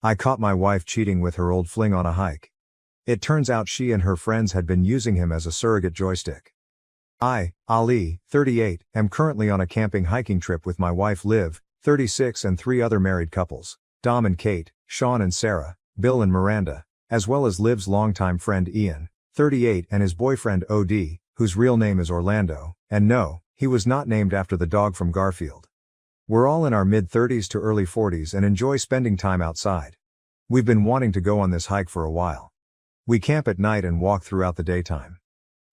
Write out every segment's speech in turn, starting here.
I caught my wife cheating with her old fling on a hike. It turns out she and her friends had been using him as a surrogate joystick. I, Ali, 38, am currently on a camping hiking trip with my wife Liv, 36, and 3 other married couples, Dom and Kate, Sean and Sarah, Bill and Miranda, as well as Liv's longtime friend Ian, 38, and his boyfriend OD, whose real name is Orlando, and no, he was not named after the dog from Garfield. We're all in our mid-30s to early 40s and enjoy spending time outside. We've been wanting to go on this hike for a while. We camp at night and walk throughout the daytime.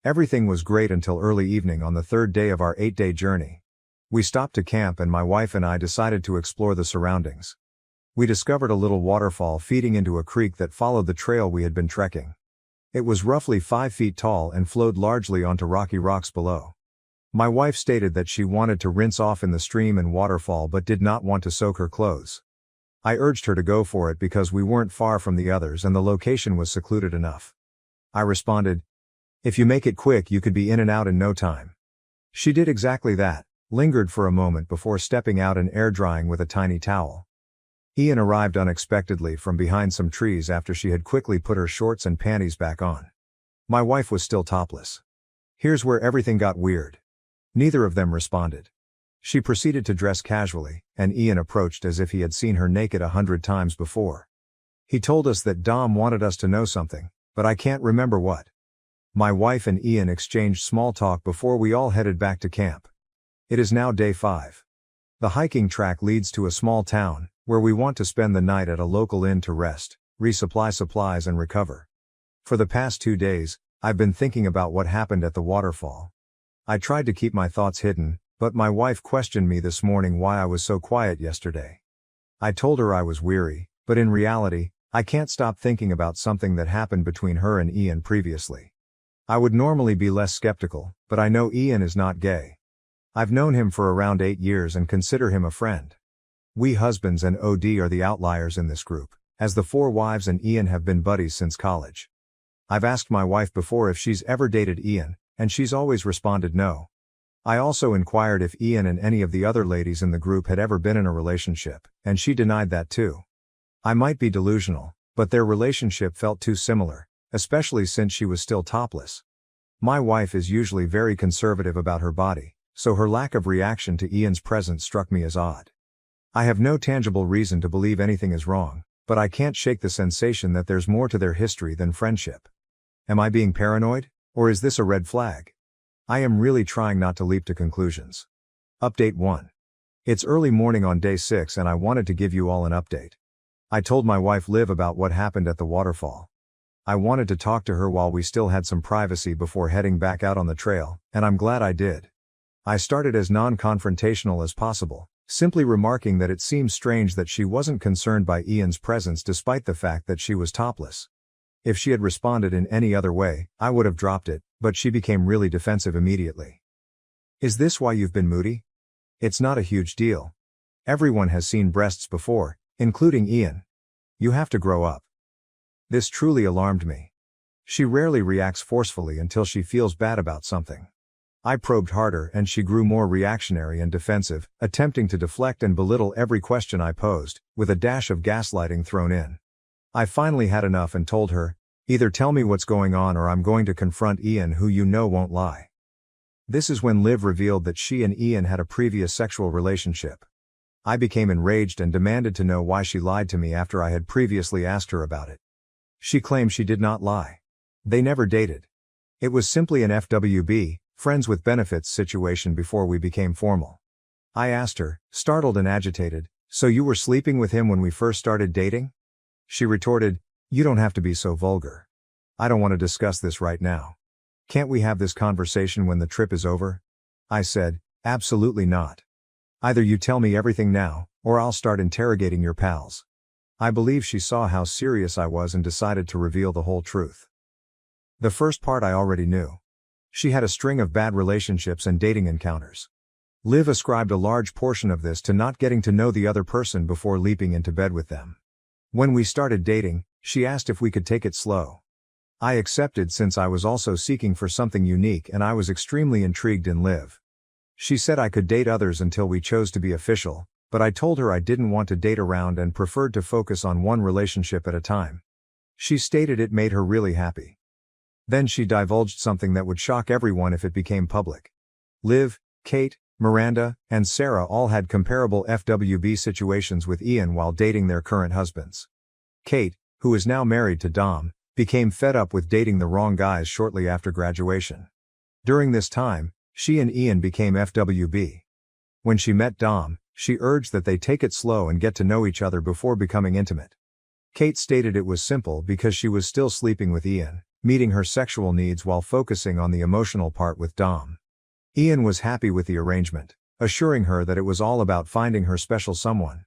Everything was great until early evening on the 3rd day of our 8-day journey. We stopped to camp and my wife and I decided to explore the surroundings. We discovered a little waterfall feeding into a creek that followed the trail we had been trekking. It was roughly 5 feet tall and flowed largely onto rocky rocks below. My wife stated that she wanted to rinse off in the stream and waterfall but did not want to soak her clothes. I urged her to go for it because we weren't far from the others and the location was secluded enough. I responded, "If you make it quick you could be in and out in no time." She did exactly that, lingered for a moment before stepping out and air drying with a tiny towel. Ian arrived unexpectedly from behind some trees after she had quickly put her shorts and panties back on. My wife was still topless. Here's where everything got weird. Neither of them responded. She proceeded to dress casually, and Ian approached as if he had seen her naked 100 times before. He told us that Dom wanted us to know something, but I can't remember what. My wife and Ian exchanged small talk before we all headed back to camp. It is now day 5. The hiking track leads to a small town, where we want to spend the night at a local inn to rest, resupply supplies and recover. For the past 2 days, I've been thinking about what happened at the waterfall. I tried to keep my thoughts hidden, but my wife questioned me this morning why I was so quiet yesterday. I told her I was weary, but in reality, I can't stop thinking about something that happened between her and Ian previously. I would normally be less skeptical, but I know Ian is not gay. I've known him for around 8 years and consider him a friend. We husbands and OD are the outliers in this group, as the 4 wives and Ian have been buddies since college. I've asked my wife before if she's ever dated Ian, and she's always responded no. I also inquired if Ian and any of the other ladies in the group had ever been in a relationship, and she denied that too. I might be delusional, but their relationship felt too similar, especially since she was still topless. My wife is usually very conservative about her body, so her lack of reaction to Ian's presence struck me as odd. I have no tangible reason to believe anything is wrong, but I can't shake the sensation that there's more to their history than friendship. Am I being paranoid? Or is this a red flag? I am really trying not to leap to conclusions. Update 1. It's early morning on day 6 and I wanted to give you all an update. I told my wife Liv about what happened at the waterfall. I wanted to talk to her while we still had some privacy before heading back out on the trail, and I'm glad I did. I started as non-confrontational as possible, simply remarking that it seemed strange that she wasn't concerned by Ian's presence despite the fact that she was topless. If she had responded in any other way, I would have dropped it, but she became really defensive immediately. Is this why you've been moody? It's not a huge deal. Everyone has seen breasts before, including Ian. You have to grow up. This truly alarmed me. She rarely reacts forcefully until she feels bad about something. I probed harder and she grew more reactionary and defensive, attempting to deflect and belittle every question I posed, with a dash of gaslighting thrown in. I finally had enough and told her, either tell me what's going on or I'm going to confront Ian, who you know won't lie. This is when Liv revealed that she and Ian had a previous sexual relationship. I became enraged and demanded to know why she lied to me after I had previously asked her about it. She claimed she did not lie. They never dated. It was simply an FWB, friends with benefits situation before we became formal. I asked her, startled and agitated, so you were sleeping with him when we first started dating? She retorted, you don't have to be so vulgar. I don't want to discuss this right now. Can't we have this conversation when the trip is over? I said, absolutely not. Either you tell me everything now, or I'll start interrogating your pals. I believe she saw how serious I was and decided to reveal the whole truth. The first part I already knew. She had a string of bad relationships and dating encounters. Liv ascribed a large portion of this to not getting to know the other person before leaping into bed with them. When we started dating, she asked if we could take it slow. I accepted since I was also seeking for something unique and I was extremely intrigued in Liv. She said I could date others until we chose to be official, but I told her I didn't want to date around and preferred to focus on one relationship at a time. She stated it made her really happy. Then she divulged something that would shock everyone if it became public. Liv, Kate, Miranda, and Sarah all had comparable FWB situations with Ian while dating their current husbands. Kate, who is now married to Dom, became fed up with dating the wrong guys shortly after graduation. During this time, she and Ian became FWB. When she met Dom, she urged that they take it slow and get to know each other before becoming intimate. Kate stated it was simple because she was still sleeping with Ian, meeting her sexual needs while focusing on the emotional part with Dom. Ian was happy with the arrangement, assuring her that it was all about finding her special someone.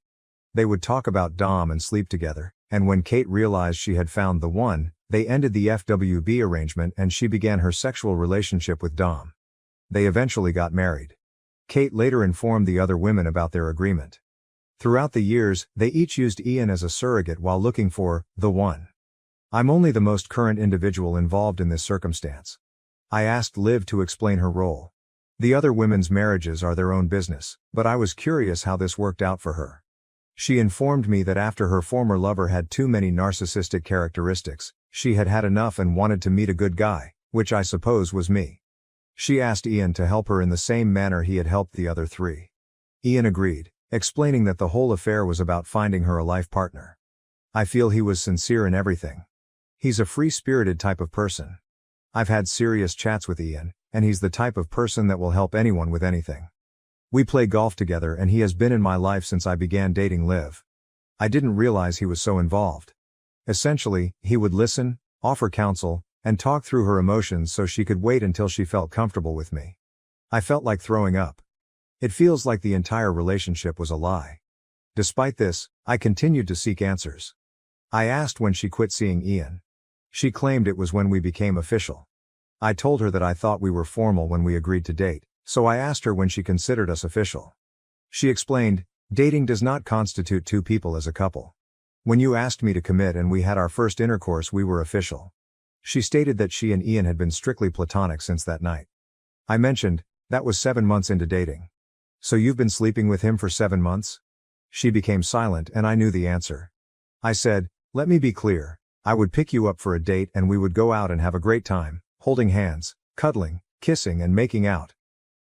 They would talk about Dom and sleep together, and when Kate realized she had found the one, they ended the FWB arrangement and she began her sexual relationship with Dom. They eventually got married. Kate later informed the other women about their agreement. Throughout the years, they each used Ian as a surrogate while looking for the one. I'm only the most current individual involved in this circumstance. I asked Liv to explain her role. The other women's marriages are their own business, but I was curious how this worked out for her. She informed me that after her former lover had too many narcissistic characteristics, she had had enough and wanted to meet a good guy, which I suppose was me. She asked Ian to help her in the same manner he had helped the other three. Ian agreed, explaining that the whole affair was about finding her a life partner. I feel he was sincere in everything. He's a free-spirited type of person. I've had serious chats with Ian, and he's the type of person that will help anyone with anything. We play golf together and he has been in my life since I began dating Liv. I didn't realize he was so involved. Essentially, he would listen, offer counsel, and talk through her emotions so she could wait until she felt comfortable with me. I felt like throwing up. It feels like the entire relationship was a lie. Despite this, I continued to seek answers. I asked when she quit seeing Ian. She claimed it was when we became official. I told her that I thought we were formal when we agreed to date, so I asked her when she considered us official. She explained, dating does not constitute two people as a couple. When you asked me to commit and we had our first intercourse, we were official. She stated that she and Ian had been strictly platonic since that night. I mentioned, that was 7 months into dating. So you've been sleeping with him for 7 months? She became silent and I knew the answer. I said, let me be clear, I would pick you up for a date and we would go out and have a great time, holding hands, cuddling, kissing and making out.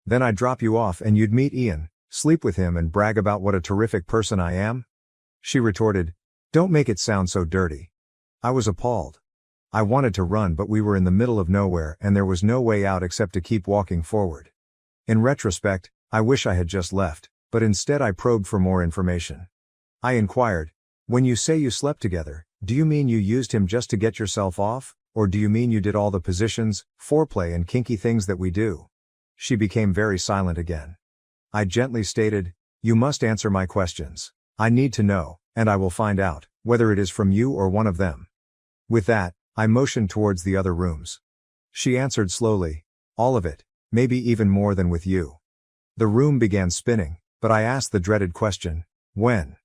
Then I'd drop you off and you'd meet Ian, sleep with him and brag about what a terrific person I am? She retorted, don't make it sound so dirty. I was appalled. I wanted to run but we were in the middle of nowhere and there was no way out except to keep walking forward. In retrospect, I wish I had just left, but instead I probed for more information. I inquired, when you say you slept together, do you mean you used him just to get yourself off, or do you mean you did all the positions, foreplay and kinky things that we do? She became very silent again. I gently stated, you must answer my questions. I need to know, and I will find out, whether it is from you or one of them. With that, I motioned towards the other rooms. She answered slowly, all of it, maybe even more than with you. The room began spinning, but I asked the dreaded question, when?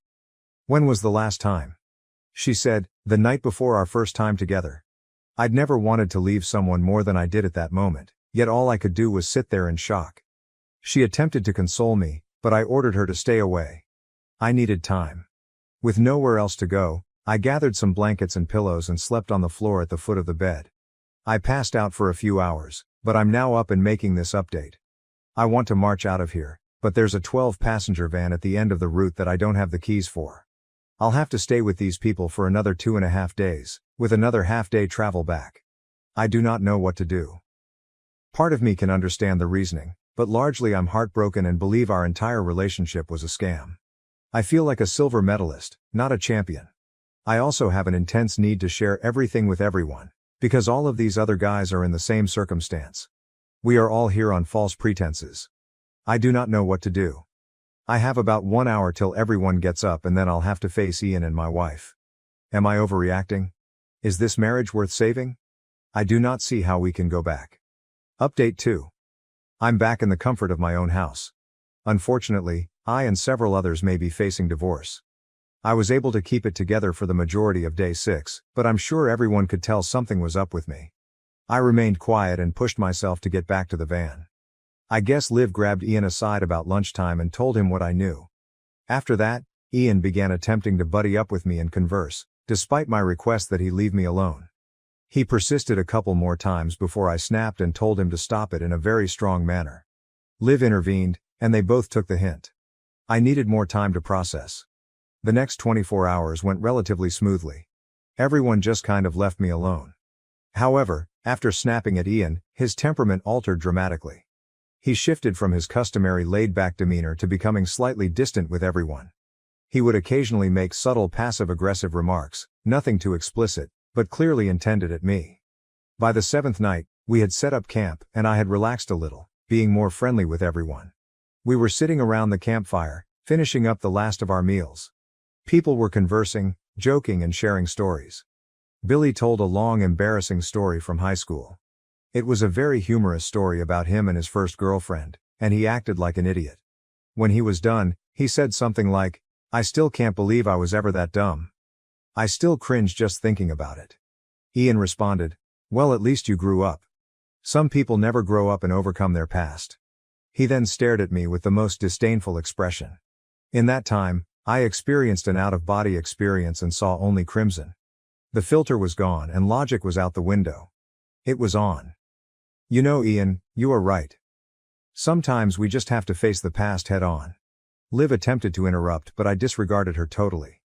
When was the last time? She said, the night before our first time together. I'd never wanted to leave someone more than I did at that moment, yet all I could do was sit there in shock. She attempted to console me, but I ordered her to stay away. I needed time. With nowhere else to go, I gathered some blankets and pillows and slept on the floor at the foot of the bed. I passed out for a few hours, but I'm now up and making this update. I want to march out of here, but there's a 12-passenger van at the end of the route that I don't have the keys for. I'll have to stay with these people for another 2.5 days, with another half-day travel back. I do not know what to do. Part of me can understand the reasoning, but largely I'm heartbroken and believe our entire relationship was a scam. I feel like a silver medalist, not a champion. I also have an intense need to share everything with everyone, because all of these other guys are in the same circumstance. We are all here on false pretenses. I do not know what to do. I have about 1 hour till everyone gets up and then I'll have to face Ian and my wife. Am I overreacting? Is this marriage worth saving? I do not see how we can go back. Update 2. I'm back in the comfort of my own house. Unfortunately, I and several others may be facing divorce. I was able to keep it together for the majority of day 6, but I'm sure everyone could tell something was up with me. I remained quiet and pushed myself to get back to the van. I guess Liv grabbed Ian aside about lunchtime and told him what I knew. After that, Ian began attempting to buddy up with me and converse, despite my request that he leave me alone. He persisted a couple more times before I snapped and told him to stop it in a very strong manner. Liv intervened, and they both took the hint. I needed more time to process. The next 24 hours went relatively smoothly. Everyone just kind of left me alone. However, after snapping at Ian, his temperament altered dramatically. He shifted from his customary laid-back demeanor to becoming slightly distant with everyone. He would occasionally make subtle passive-aggressive remarks, nothing too explicit, but clearly intended at me. By the seventh night, we had set up camp, and I had relaxed a little, being more friendly with everyone. We were sitting around the campfire, finishing up the last of our meals. People were conversing, joking and sharing stories. Billy told a long embarrassing story from high school. It was a very humorous story about him and his first girlfriend, and he acted like an idiot. When he was done, he said something like, "I still can't believe I was ever that dumb. I still cringe just thinking about it." Ian responded, "Well, at least you grew up. Some people never grow up and overcome their past." He then stared at me with the most disdainful expression. In that time, I experienced an out-of-body experience and saw only crimson. The filter was gone and logic was out the window. It was on. "You know, Ian, you are right. Sometimes we just have to face the past head on." Liv attempted to interrupt, but I disregarded her totally.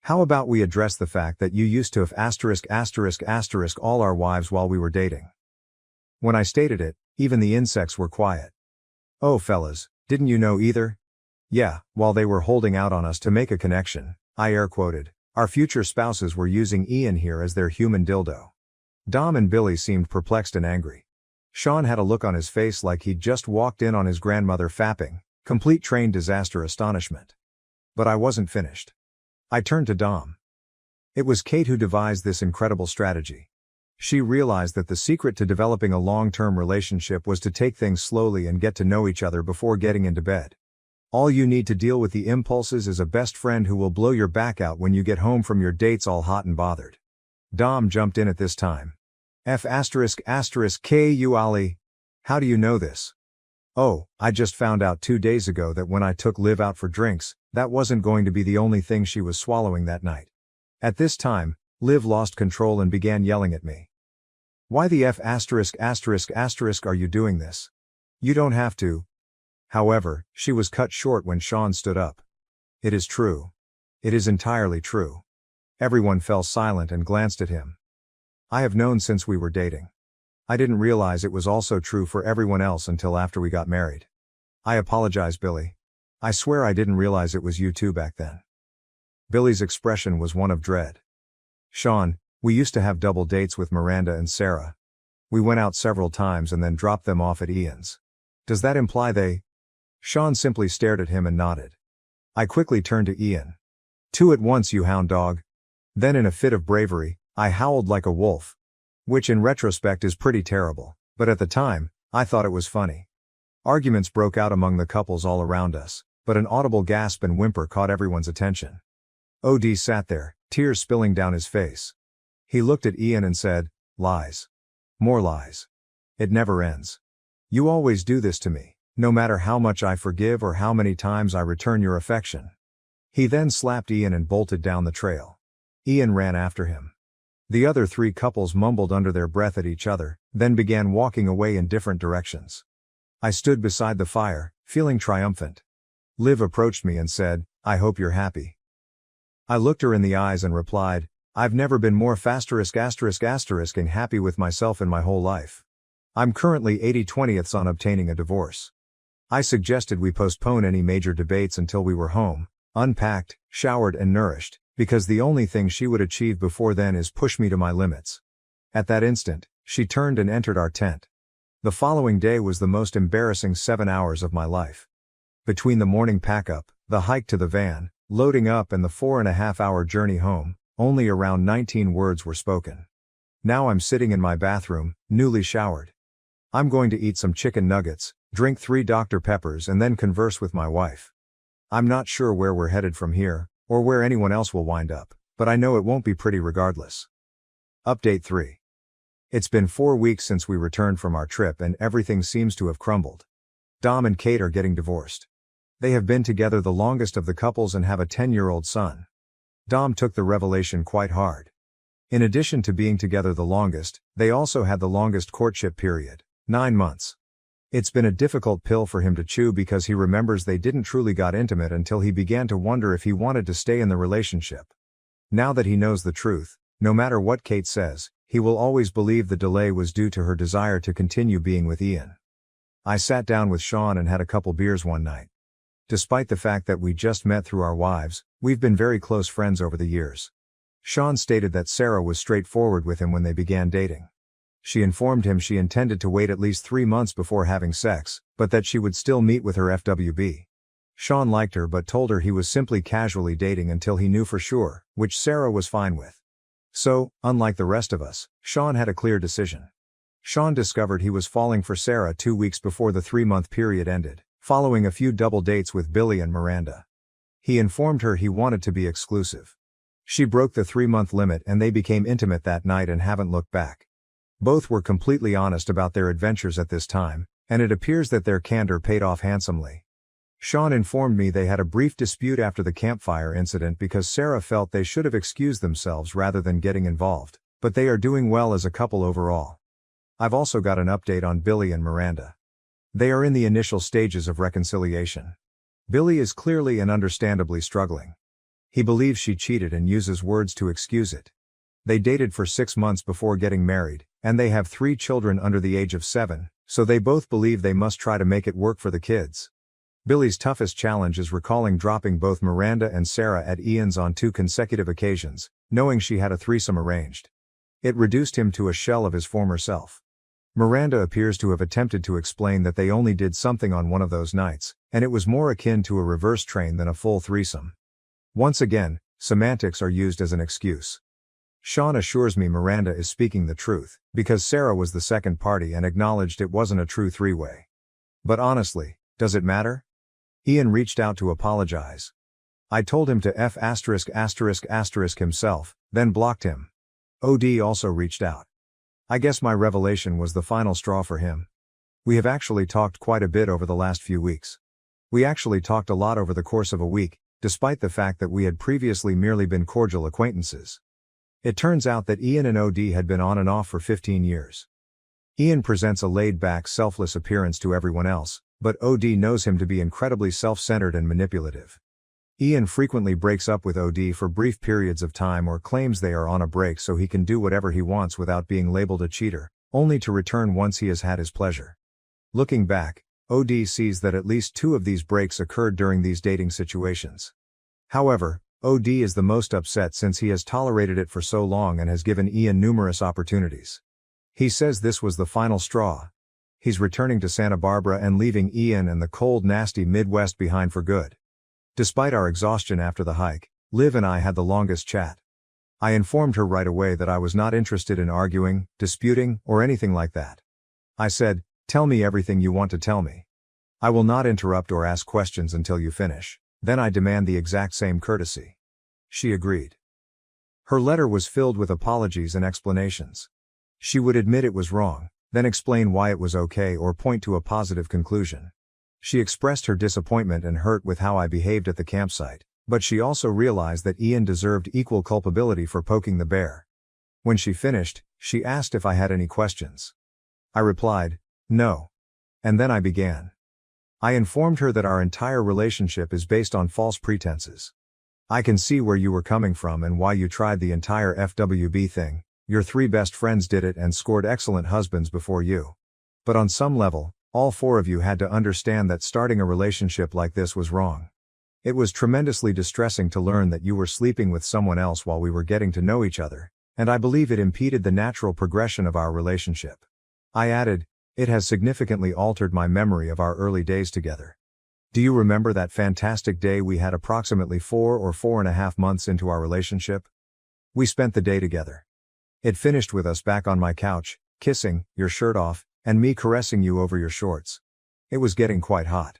"How about we address the fact that you used to have **** all our wives while we were dating?" When I stated it, even the insects were quiet. "Oh fellas, didn't you know either?" "Yeah, while they were holding out on us to make a connection," I air quoted, "our future spouses were using Ian here as their human dildo." Dom and Billy seemed perplexed and angry. Sean had a look on his face like he'd just walked in on his grandmother fapping, complete train disaster astonishment. But I wasn't finished. I turned to Dom. It was Kate who devised this incredible strategy. She realized that the secret to developing a long-term relationship was to take things slowly and get to know each other before getting into bed. All you need to deal with the impulses is a best friend who will blow your back out when you get home from your dates all hot and bothered. Dom jumped in at this time. "F*****Ku Ali. How do you know this?" "Oh, I just found out 2 days ago that when I took Liv out for drinks, that wasn't going to be the only thing she was swallowing that night." At this time, Liv lost control and began yelling at me. "Why the F*** are you doing this? You don't have to." However, she was cut short when Sean stood up. "It is true. It is entirely true." Everyone fell silent and glanced at him. "I have known since we were dating. I didn't realize it was also true for everyone else until after we got married. I apologize, Billy. I swear I didn't realize it was you too back then." Billy's expression was one of dread. "Sean, we used to have double dates with Miranda and Sarah. We went out several times and then dropped them off at Ian's. Does that imply they—" Sean simply stared at him and nodded. I quickly turned to Ian. "Two at once, you hound dog." Then in a fit of bravery, I howled like a wolf. Which in retrospect is pretty terrible, but at the time, I thought it was funny. Arguments broke out among the couples all around us, but an audible gasp and whimper caught everyone's attention. OD sat there, tears spilling down his face. He looked at Ian and said, "Lies. More lies. It never ends. You always do this to me, no matter how much I forgive or how many times I return your affection." He then slapped Ian and bolted down the trail. Ian ran after him. The other 3 couples mumbled under their breath at each other, then began walking away in different directions. I stood beside the fire, feeling triumphant. Liv approached me and said, "I hope you're happy." I looked her in the eyes and replied, "I've never been more ****ing happy with myself in my whole life. I'm currently 80/20ths on obtaining a divorce." I suggested we postpone any major debates until we were home, unpacked, showered and nourished, because the only thing she would achieve before then is push me to my limits. At that instant, she turned and entered our tent. The following day was the most embarrassing 7 hours of my life. Between the morning pack-up, the hike to the van, loading up and the 4.5-hour journey home, only around 19 words were spoken. Now I'm sitting in my bathroom, newly showered. I'm going to eat some chicken nuggets, drink 3 Dr. Peppers and then converse with my wife. I'm not sure where we're headed from here, or where anyone else will wind up, but I know it won't be pretty regardless. Update 3. It's been 4 weeks since we returned from our trip and everything seems to have crumbled. Dom and Kate are getting divorced. They have been together the longest of the couples and have a 10-year-old son. Dom took the revelation quite hard. In addition to being together the longest, they also had the longest courtship period, 9 months. It's been a difficult pill for him to chew because he remembers they didn't truly got intimate until he began to wonder if he wanted to stay in the relationship. Now that he knows the truth, no matter what Kate says, he will always believe the delay was due to her desire to continue being with Ian. I sat down with Sean and had a couple beers one night. Despite the fact that we just met through our wives, we've been very close friends over the years. Sean stated that Sarah was straightforward with him when they began dating. She informed him she intended to wait at least 3 months before having sex, but that she would still meet with her FWB. Sean liked her but told her he was simply casually dating until he knew for sure, which Sarah was fine with. So, unlike the rest of us, Sean had a clear decision. Sean discovered he was falling for Sarah 2 weeks before the 3-month period ended, following a few double dates with Billy and Miranda. He informed her he wanted to be exclusive. She broke the 3-month limit and they became intimate that night and haven't looked back. Both were completely honest about their adventures at this time, and it appears that their candor paid off handsomely. Sean informed me they had a brief dispute after the campfire incident because Sarah felt they should have excused themselves rather than getting involved, but they are doing well as a couple overall. I've also got an update on Billy and Miranda. They are in the initial stages of reconciliation. Billy is clearly and understandably struggling. He believes she cheated and uses words to excuse it. They dated for 6 months before getting married, and they have 3 children under the age of 7, so they both believe they must try to make it work for the kids. Billy's toughest challenge is recalling dropping both Miranda and Sarah at Ian's on 2 consecutive occasions, knowing she had a threesome arranged. It reduced him to a shell of his former self. Miranda appears to have attempted to explain that they only did something on one of those nights, and it was more akin to a reverse train than a full threesome. Once again, semantics are used as an excuse. Sean assures me Miranda is speaking the truth, because Sarah was the second party and acknowledged it wasn't a true 3-way. But honestly, does it matter? Ian reached out to apologize. I told him to F*** himself, then blocked him. OD also reached out. I guess my revelation was the final straw for him. We have actually talked quite a bit over the last few weeks. We actually talked a lot over the course of a week, despite the fact that we had previously merely been cordial acquaintances. It turns out that Ian and OD had been on and off for 15 years. Ian presents a laid-back, selfless appearance to everyone else, but OD knows him to be incredibly self-centered and manipulative. Ian frequently breaks up with OD for brief periods of time or claims they are on a break so he can do whatever he wants without being labeled a cheater, only to return once he has had his pleasure. Looking back, OD sees that at least 2 of these breaks occurred during these dating situations. However, OD is the most upset since he has tolerated it for so long and has given Ian numerous opportunities. He says this was the final straw. He's returning to Santa Barbara and leaving Ian and the cold, nasty Midwest behind for good. Despite our exhaustion after the hike, Liv and I had the longest chat. I informed her right away that I was not interested in arguing, disputing, or anything like that. I said, "Tell me everything you want to tell me. I will not interrupt or ask questions until you finish. Then I demand the exact same courtesy." She agreed. Her letter was filled with apologies and explanations. She would admit it was wrong, then explain why it was okay or point to a positive conclusion. She expressed her disappointment and hurt with how I behaved at the campsite, but she also realized that Ian deserved equal culpability for poking the bear. When she finished, she asked if I had any questions. I replied, "No." And then I began. I informed her that our entire relationship is based on false pretenses. I can see where you were coming from and why you tried the entire FWB thing. Your 3 best friends did it and scored excellent husbands before you. But on some level, all 4 of you had to understand that starting a relationship like this was wrong. It was tremendously distressing to learn that you were sleeping with someone else while we were getting to know each other, and I believe it impeded the natural progression of our relationship. I added, it has significantly altered my memory of our early days together. Do you remember that fantastic day we had approximately 4 or 4.5 months into our relationship? We spent the day together. It finished with us back on my couch, kissing, your shirt off, and me caressing you over your shorts. It was getting quite hot.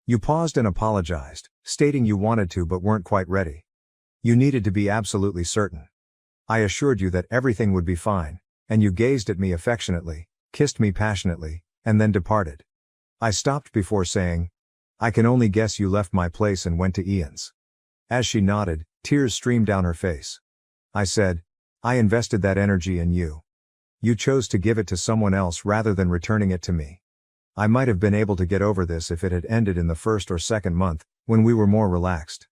You paused and apologized, stating you wanted to but weren't quite ready. You needed to be absolutely certain. I assured you that everything would be fine, and you gazed at me affectionately, kissed me passionately, and then departed. I stopped before saying, I can only guess you left my place and went to Ian's. As she nodded, tears streamed down her face. I said, I invested that energy in you. You chose to give it to someone else rather than returning it to me. I might have been able to get over this if it had ended in the first or second month, when we were more relaxed.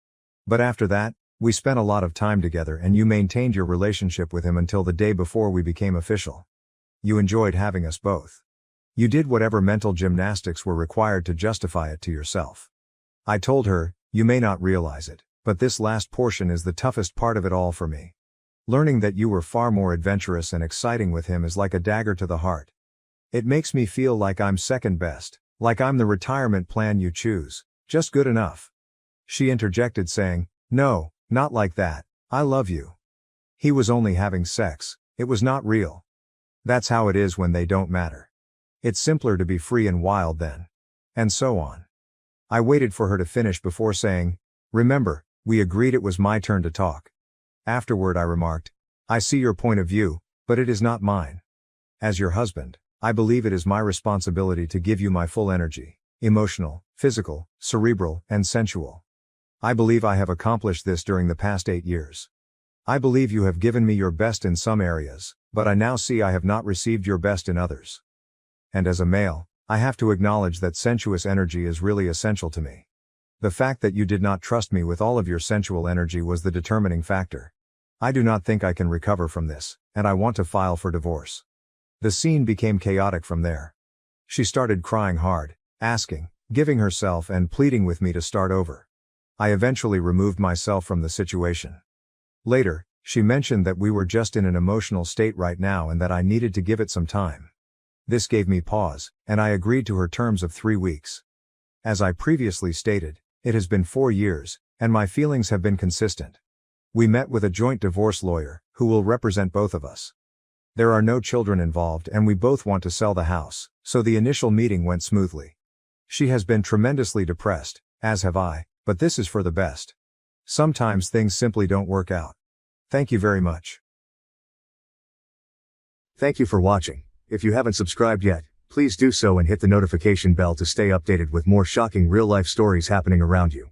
But after that, we spent a lot of time together and you maintained your relationship with him until the day before we became official. You enjoyed having us both. You did whatever mental gymnastics were required to justify it to yourself. I told her, you may not realize it, but this last portion is the toughest part of it all for me. Learning that you were far more adventurous and exciting with him is like a dagger to the heart. It makes me feel like I'm second best, like I'm the retirement plan you choose, just good enough. She interjected saying, no, not like that, I love you. He was only having sex, it was not real. That's how it is when they don't matter. It's simpler to be free and wild then. And so on. I waited for her to finish before saying, remember, we agreed it was my turn to talk. Afterward I remarked, I see your point of view, but it is not mine. As your husband, I believe it is my responsibility to give you my full energy, emotional, physical, cerebral, and sensual. I believe I have accomplished this during the past 8 years. I believe you have given me your best in some areas, but I now see I have not received your best in others. And as a male, I have to acknowledge that sensuous energy is really essential to me. The fact that you did not trust me with all of your sensual energy was the determining factor. I do not think I can recover from this, and I want to file for divorce. The scene became chaotic from there. She started crying hard, asking, giving herself and pleading with me to start over. I eventually removed myself from the situation. Later, she mentioned that we were just in an emotional state right now and that I needed to give it some time. This gave me pause, and I agreed to her terms of 3 weeks. As I previously stated, it has been 4 years, and my feelings have been consistent. We met with a joint divorce lawyer, who will represent both of us. There are no children involved and we both want to sell the house, so the initial meeting went smoothly. She has been tremendously depressed, as have I, but this is for the best. Sometimes things simply don't work out. Thank you very much. Thank you for watching. If you haven't subscribed yet, please do so and hit the notification bell to stay updated with more shocking real-life stories happening around you.